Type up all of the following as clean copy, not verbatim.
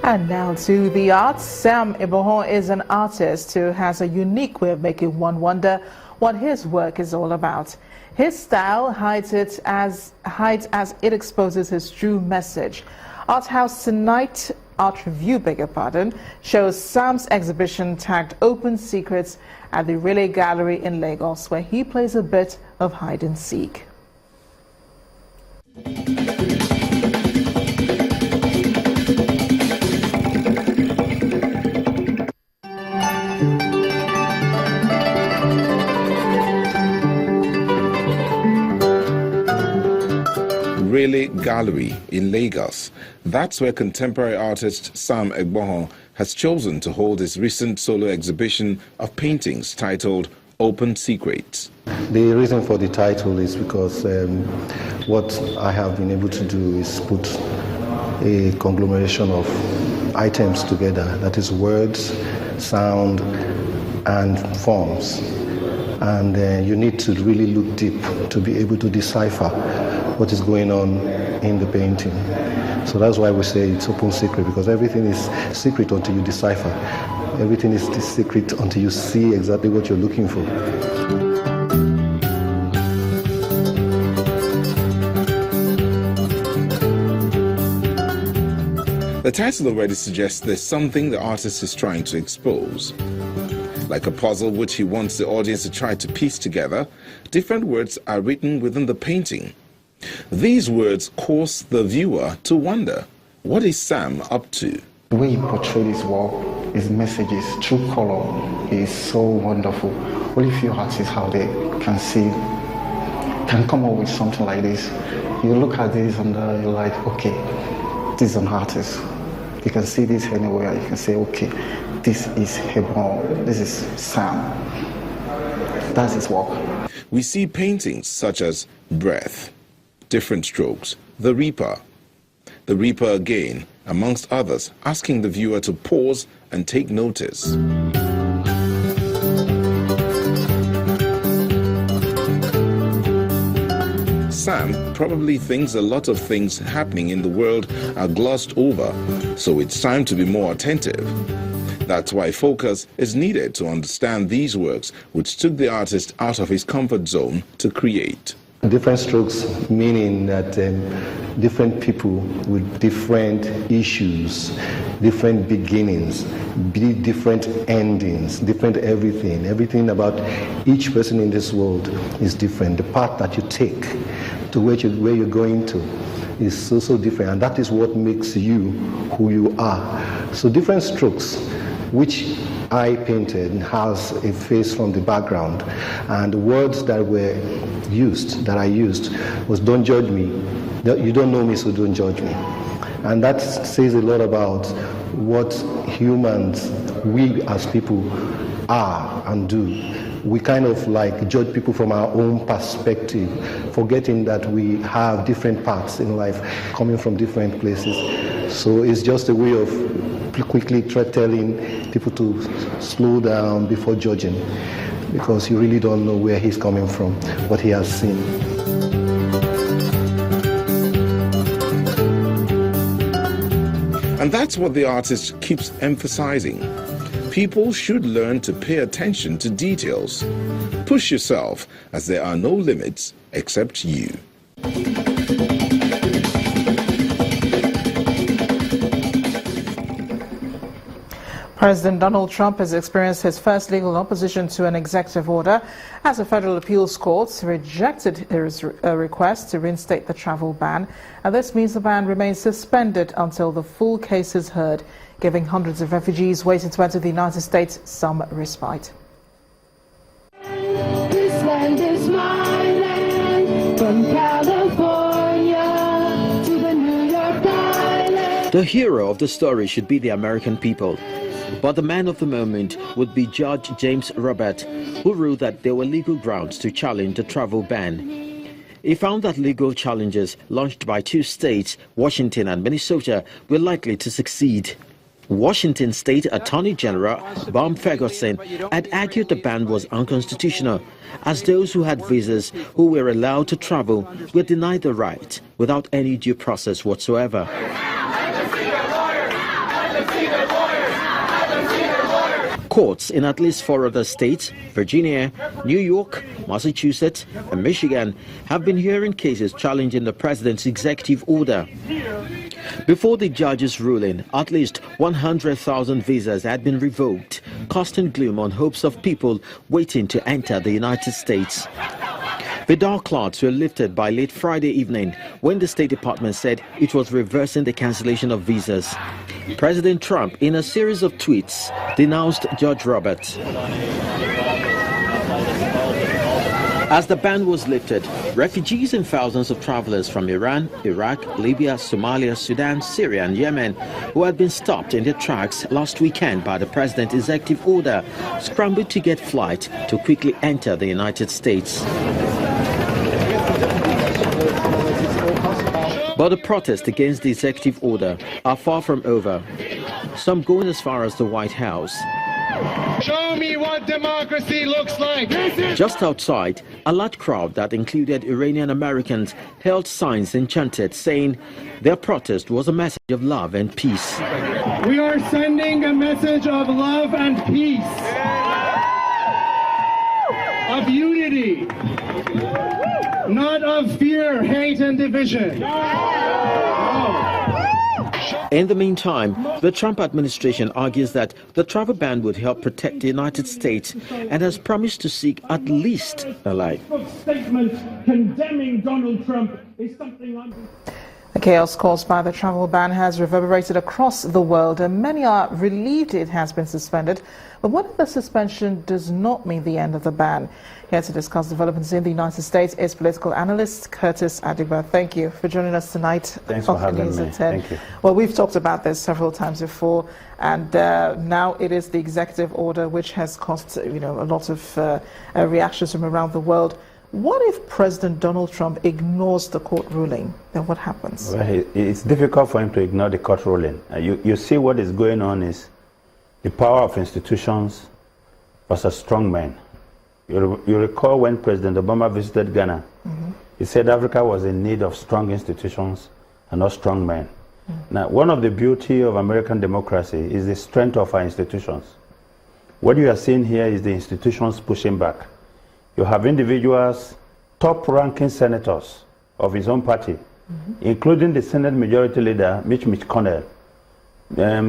And now to the arts. Sam Ibohon is an artist who has a unique way of making one wonder what his work is all about. His style hides as it exposes his true message. Art House tonight, Art Review, shows Sam's exhibition tagged Open Secrets at the Relay Gallery in Lagos, where he plays a bit of hide and seek. Relay Gallery in Lagos. That's where contemporary artist Sam Ibohon has chosen to hold his recent solo exhibition of paintings titled Open Secrets. The reason for the title is because what I have been able to do is put a conglomeration of items together, that is words, sound, and forms. And you need to really look deep to be able to decipher what is going on in the painting. So that's why we say it's open secret, because everything is secret until you decipher. Everything is secret until you see exactly what you're looking for. The title already suggests there's something the artist is trying to expose. Like a puzzle which he wants the audience to try to piece together, different words are written within the painting. These words cause the viewer to wonder, what is Sam up to? The way he portrays his work, his messages, true color is so wonderful. Only few artists out there can come up with something like this. You look at this and you're like, okay, this is an artist. You can see this anywhere. You can say, okay, this is Ibohon, this is Sam. That's his work. We see paintings such as Breath, Different Strokes, The Reaper again, amongst others, asking the viewer to pause and take notice. Sam probably thinks a lot of things happening in the world are glossed over, so it's time to be more attentive. That's why focus is needed to understand these works, which took the artist out of his comfort zone to create. Different strokes, meaning that different people with different issues, different beginnings, different endings, different everything. Everything about each person in this world is different. The path that you take to where you're going to is so different, and that is what makes you who you are. So different strokes, which I painted, has a face from the background, and the words that I used was "Don't judge me. You don't know me, so don't judge me." And that says a lot about what humans, we as people, are and do. We kind of like judge people from our own perspective, forgetting that we have different paths in life, coming from different places. So it's just a way of quickly telling people to slow down before judging, because you really don't know where he's coming from, what he has seen. And that's what the artist keeps emphasizing. People should learn to pay attention to details. Push yourself, as there are no limits except you. President Donald Trump has experienced his first legal opposition to an executive order as a federal appeals court rejected his request to reinstate the travel ban. And this means the ban remains suspended until the full case is heard, giving hundreds of refugees waiting to enter the United States some respite. This land is my land, from California to the New York Island. The hero of the story should be the American people. But the man of the moment would be Judge James Robert, who ruled that there were legal grounds to challenge the travel ban. He found that legal challenges launched by two states, Washington and Minnesota, were likely to succeed. Washington State Attorney General Bob Ferguson had argued the ban was unconstitutional, as those who had visas who were allowed to travel were denied the right without any due process whatsoever. Courts in at least 4 other states, Virginia, New York, Massachusetts, and Michigan, have been hearing cases challenging the president's executive order. Before the judge's ruling, at least 100,000 visas had been revoked, casting gloom on hopes of people waiting to enter the United States. The dark clouds were lifted by late Friday evening when the State Department said it was reversing the cancellation of visas. President Trump, in a series of tweets, denounced Judge Roberts. As the ban was lifted, refugees and thousands of travelers from Iran, Iraq, Libya, Somalia, Sudan, Syria and Yemen, who had been stopped in their tracks last weekend by the president's executive order, scrambled to get flight to quickly enter the United States. But the protests against the executive order are far from over, some going as far as the White House. Show me what democracy looks like. Just outside, a large crowd that included Iranian Americans held signs and chanted, saying their protest was a message of love and peace. We are sending a message of love and peace, of unity, not of fear, hate, and division. In the meantime, the Trump administration argues that the travel ban would help protect the United States and has promised to seek at least a lie. Statement condemning Donald Trump is something The chaos caused by the travel ban has reverberated across the world, and many are relieved it has been suspended. But what if the suspension does not mean the end of the ban? Here to discuss developments in the United States is political analyst Curtis Adigba. Thank you for joining us tonight. Thanks for having me. Thank you. Well, we've talked about this several times before, and now it is the executive order which has caused a lot of reactions from around the world. What if President Donald Trump ignores the court ruling? Then what happens? Well, it's difficult for him to ignore the court ruling. You see what is going on is the power of institutions versus strong men. You recall when President Obama visited Ghana, he said Africa was in need of strong institutions and not strong men. Now, one of the beauty of American democracy is the strength of our institutions. What you are seeing here is the institutions pushing back. You have individuals, top-ranking senators of his own party, including the Senate Majority Leader, Mitch McConnell,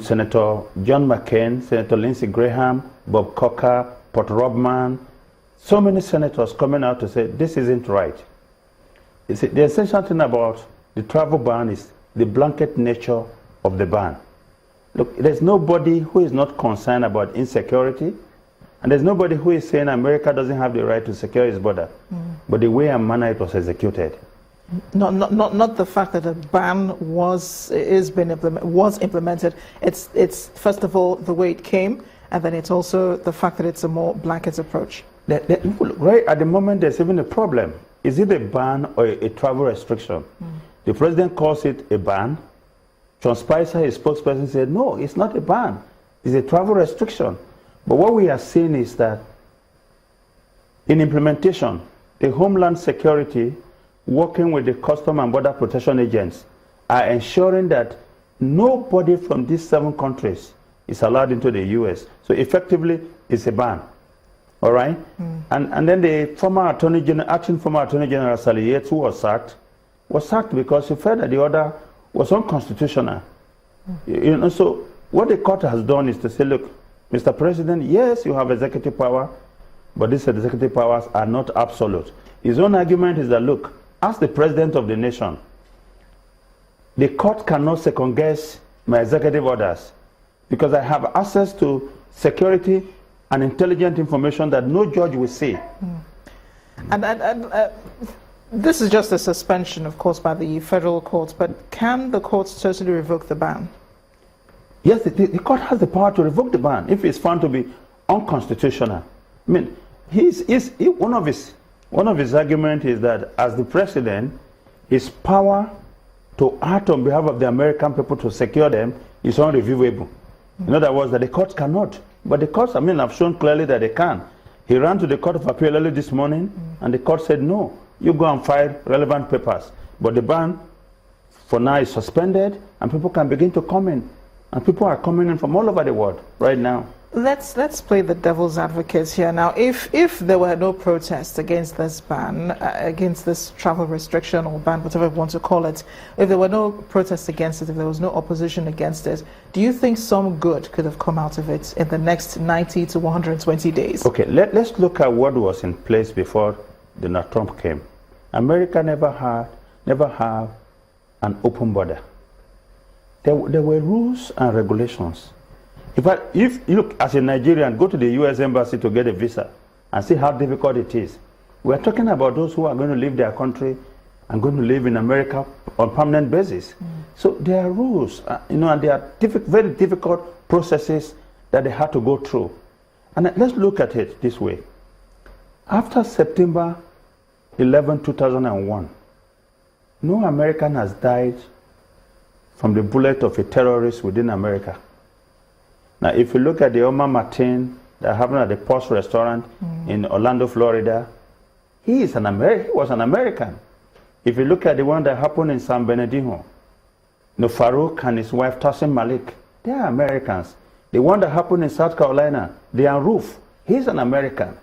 Senator John McCain, Senator Lindsey Graham, Bob Corker, Paul Rubman, so many senators coming out to say this isn't right. You see, the essential thing about the travel ban is the blanket nature of the ban. Look, there's nobody who is not concerned about insecurity, and there's nobody who is saying America doesn't have the right to secure its border, but the way and manner it was executed. Not the fact that the ban was implemented. It's first of all the way it came, and then it's also the fact that it's a more blanket approach. Right at the moment, there's even a problem. Is it a ban or a travel restriction? The president calls it a ban. John Spicer, his spokesperson, said, no, it's not a ban. It's a travel restriction. But what we are seeing is that in implementation, the Homeland Security, working with the Custom and Border Protection agents, are ensuring that nobody from these 7 countries is allowed into the U.S. So effectively, it's a ban. All right? And then the former Attorney General, acting former Attorney General Sally Yates, who was sacked because he felt that the order was unconstitutional. So what the court has done is to say, look, Mr. President, yes, you have executive power, but these executive powers are not absolute. His own argument is that, look, as the president of the nation, the court cannot second guess my executive orders because I have access to security and intelligent information that no judge will see. And this is just a suspension, of course, by the federal courts, but can the courts totally revoke the ban? Yes, the court has the power to revoke the ban if it's found to be unconstitutional. I mean, one of his arguments is that as the president, his power to act on behalf of the American people to secure them is unreviewable. In other words, that the courts cannot. But the courts, have shown clearly that they can. He ran to the Court of Appeal early this morning, and the court said, no, you go and file relevant papers. But the ban, for now, is suspended, and people can begin to come in. And people are coming in from all over the world right now. let's play the devil's advocate here. Now, if there were no protests against this ban, against this travel restriction or ban, whatever you want to call it, if there were no protests against it, if there was no opposition against it, do you think some good could have come out of it in the next 90 to 120 days? Okay, let's look at what was in place before Donald Trump came. America never have an open border. There were rules and regulations. If you look, as a Nigerian, go to the U.S. Embassy to get a visa and see how difficult it is. We're talking about those who are going to leave their country and going to live in America on permanent basis. So there are rules, and there are very difficult processes that they had to go through. And let's look at it this way. After September 11, 2001, no American has died from the bullet of a terrorist within America. Now, if you look at the Omar Martin that happened at the Post restaurant in Orlando, Florida, he was an American. If you look at the one that happened in San Bernardino, Farouk and his wife Tassim Malik, they are Americans. The one that happened in South Carolina, Diane Roof, he's an American.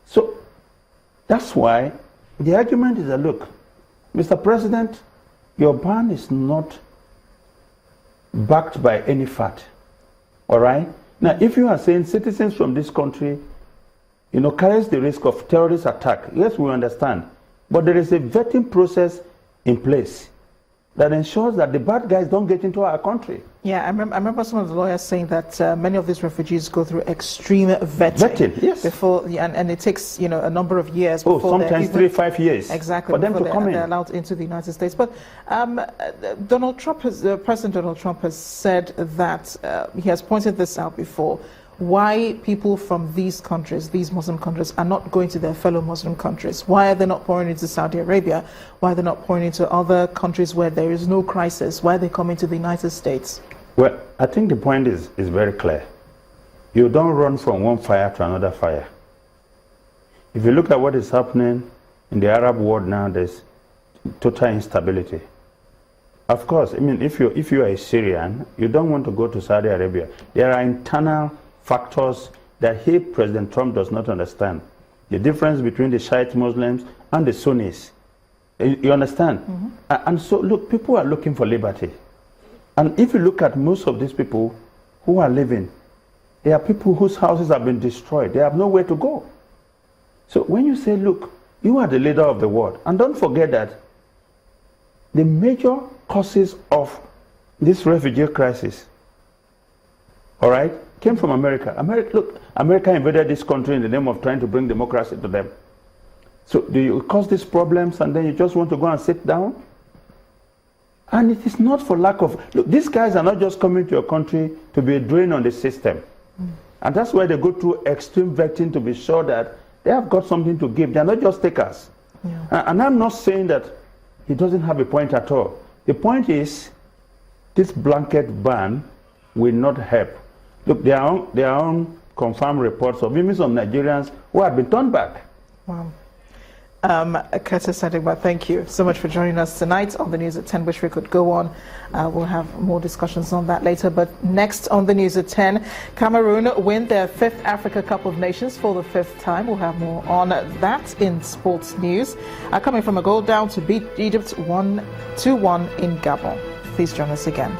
So that's why the argument is that, look, Mr. President, your ban is not backed by any fact. All right? Now, if you are saying citizens from this country, carries the risk of terrorist attack, yes, we understand. But there is a vetting process in place that ensures that the bad guys don't get into our country. Yeah, I remember some of the lawyers saying that many of these refugees go through extreme vetting. Yes. Before, and it takes a number of years. Before sometimes 3-5 years. Exactly. For them to come in. They're allowed into the United States. But President Donald Trump has said that he has pointed this out before. Why people from these countries, these Muslim countries, are not going to their fellow Muslim countries. Why are they not pouring into Saudi Arabia? Why are they not pouring into other countries where there is no crisis? Why are they coming to the United States? Well, I think the point is very clear. You don't run from one fire to another fire. If you look at what is happening in the Arab world now, there's total instability. Of course, if you are a Syrian, you don't want to go to Saudi Arabia. There are internal factors that President Trump does not understand. The difference between the Shiite Muslims and the Sunnis. You understand? And so, look, people are looking for liberty. And if you look at most of these people who are living, they are people whose houses have been destroyed. They have nowhere to go. So when you say, look, you are the leader of the world, and don't forget that the major causes of this refugee crisis, all right, came from America. America invaded this country in the name of trying to bring democracy to them. So do you cause these problems and then you just want to go and sit down? And it is not for lack of... Look, these guys are not just coming to your country to be a drain on the system. And that's why they go through extreme vetting to be sure that they have got something to give. They're not just takers. And I'm not saying that he doesn't have a point at all. The point is, this blanket ban will not help. Look, there are confirmed reports of even some Nigerians who have been turned back. Wow. Curtis Adigba, thank you so much for joining us tonight on the News at 10. Wish we could go on. We'll have more discussions on that later. But next on the News at 10, Cameroon win their 5th Africa Cup of Nations for the 5th time. We'll have more on that in sports news. Coming from a goal down to beat Egypt 2-1 in Gabon. Please join us again.